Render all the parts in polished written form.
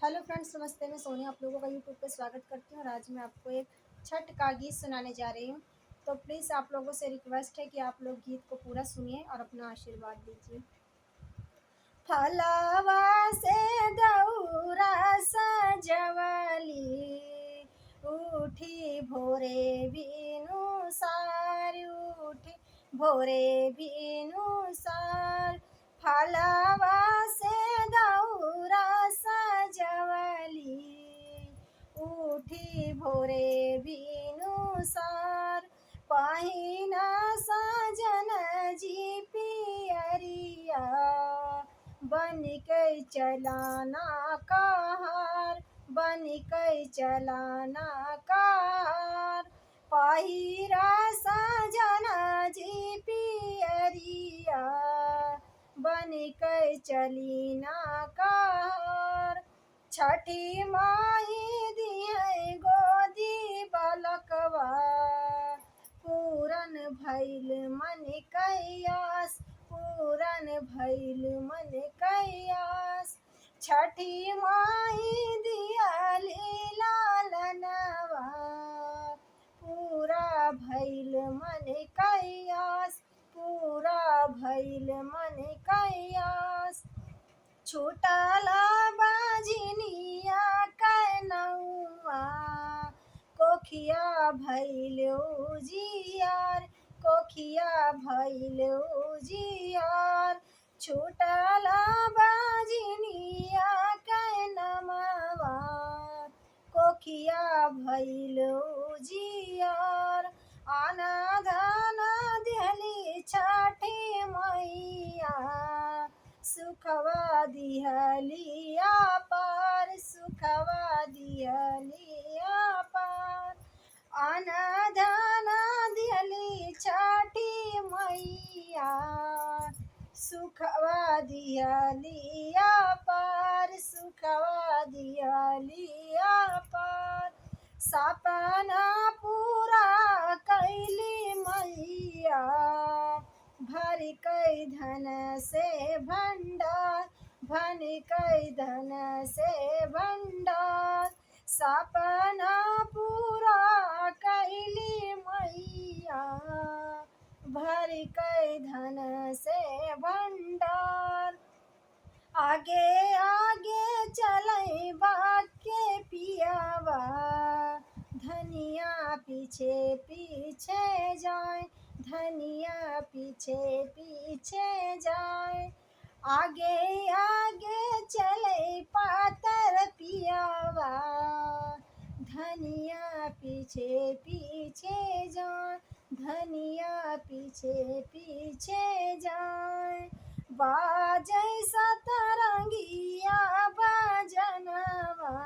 Hello friends, नमस्ते। मैं सोनिया आप लोगों का यूट्यूब पे स्वागत करती हूँ और आज मैं आपको एक छठ का गीत सुनाने जा रही हूँ। तो प्लीज़ आप लोगों से रिक्वेस्ट है कि आप लोग गीत को पूरा सुनिए और अपना आशीर्वाद दीजिए। फलवा से दौरा सजवली, उठी भोरे बिनु सार, उठी भोरे बिनु सार। फलवा से दौरा सजवली, उठी भोरे बिनु सार। पहिना सजन जी पियरिया, बन के चलाना कहार, बन के चलाना कहार। पहिरा सजना जी पियरिया, बन के चलीना कहार। छठी माई दिए गोदी बलकवा, पूरन भैल मन कैयास, पूरन भैल मन कैयास। छठी माई दियाली लालनवा, पूरा भैल मन कैयास, पूरा भैल मन कैयास। छूटला बाजिनिया कैनौआ, कोखिया भैल उजियार, कोखिया भैल उजियार। छूटला बाजिनिया कैनमवा, कोखिया भैल उजियार। आना धाना दिहली छठी मैया, सुखवा दिहलिया पार, सुखवा दिहलिया पार। आना धाना दिहली छठी मैया, सुखवा दिहलिया पार, सुखवा दिहलिया पार। सपना पूरा कैली मैया, भर कई धन से भंडार, भर कई धन से भंडार। सपना पूरा कैली मैया, भर कई धन से भंडार। आगे आगे चले बाके पियावा, धनिया पीछे पीछे जाए, धनिया पीछे पीछे जाए। आगे आगे चले पातर पियावा, धनिया पीछे पीछे जाए, धनिया पीछे पीछे जाए। बाजै सतरंगिया बजनवा,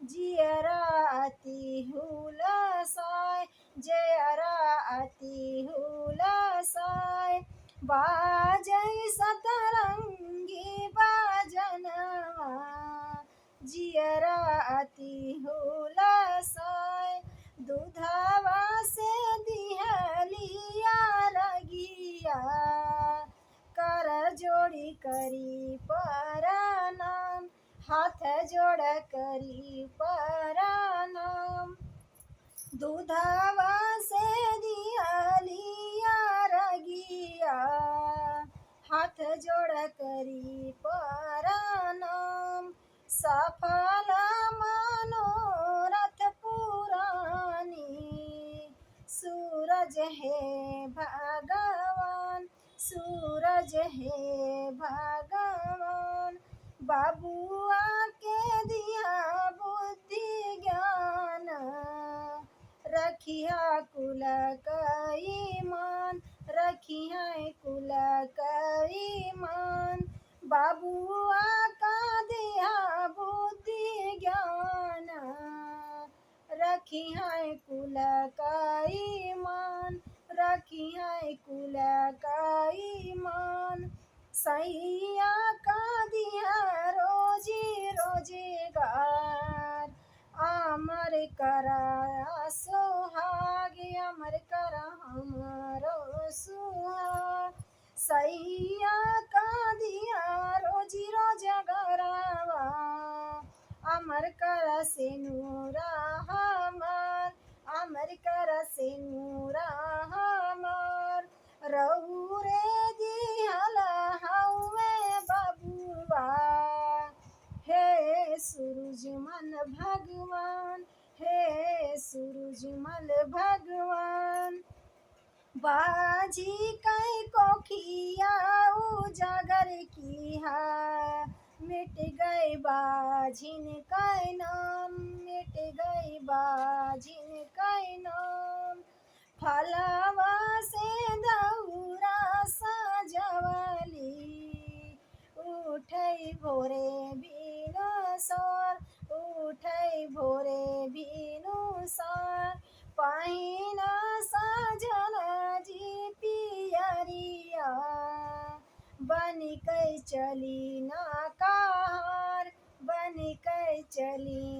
जियरा अति हुलसाए, जियरा अति हुलसाए। बाजै सतरंगी बजनवा, जियरा अति हुलसाए। दूधवा से दिहलिया रगिया, कर जोड़ी करी प्रणाम, हाथ जोड़ करी प्रणाम। दूधवा से दिहलिया रगिया, हाथ जोड़ करी प्रणाम। सफल मनोरथ पुरानी, सूरज है भगवान, सूरज है भगवान। बाबुआ के दिया बुद्धि ज्ञान, रखिया कुल का ईमान, रखिया कुल का ईमान। बाबुआ का दिया बुद्धि ज्ञान, रखिया कुल का ईमान, रखिया कुल का ईमान। सैया का दिया रोजी रोजगार, अमर करा सुहाग, अमर करा हमरो सुहाग। सैया का दिया रोजी रोजगारवा, अमर कर से नूरा हमार, अमर कर से नूरा हमार, रहू रे दिहल हउए बबुआ, हे सूरजमल भगवान, हे सूरजमल भगवान। बाजी कई कोखिया उजागर की है, मिट गए बाजिन का नाम, मिट गई बाजिन का नाम। फलवा से दौरा सजवली, उठै भोरे भिनुसार, उठै भोरे भिनुसार। पहिना सजल जी पियरिया, बनिकै चली ना कहार, बनिकै चली